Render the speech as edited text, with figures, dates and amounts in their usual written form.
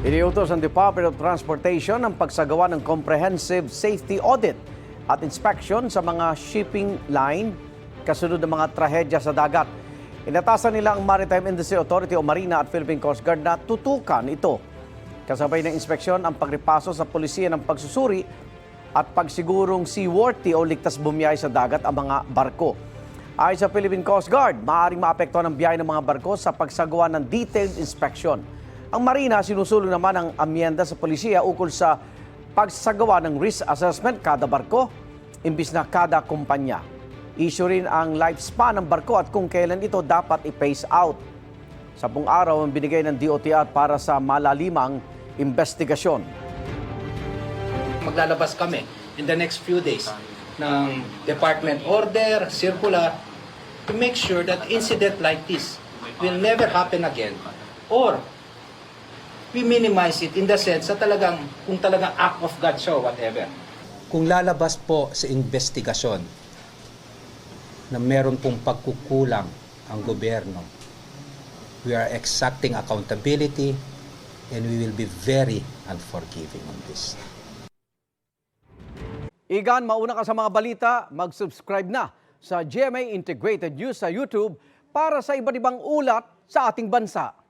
Iniutos ng Department of Transportation ang pagsagawa ng comprehensive safety audit at inspection sa mga shipping line kasunod ng mga trahedya sa dagat. Inatasan nila ang Maritime Industry Authority o Marina at Philippine Coast Guard na tutukan ito. Kasabay ng inspeksyon ang pagripaso sa polisiya ng pagsusuri at pagsigurong seaworthy o ligtas bumiyahe sa dagat ang mga barko. Ayon sa Philippine Coast Guard, maaaring maapektuhan ang biyahe ng mga barko sa pagsagawa ng detailed inspection. Ang Marina sinusulong naman ang amyenda sa polisiya ukol sa pagsagawa ng risk assessment kada barko, imbis na kada kumpanya. Issue rin ang lifespan ng barko at kung kailan ito dapat i-phase out. 10 araw ang binigay ng DOTR para sa malalimang investigasyon. Maglalabas kami in the next few days ng department order, circular, to make sure that incident like this will never happen again, or we minimize it in the sense na kung talagang act of God siya or whatever. Kung lalabas po sa investigasyon na meron pong pagkukulang ang gobyerno, we are exacting accountability and we will be very unforgiving on this. Igan, mauna ka sa mga balita, mag-subscribe na sa GMA Integrated News sa YouTube para sa iba't ibang ulat sa ating bansa.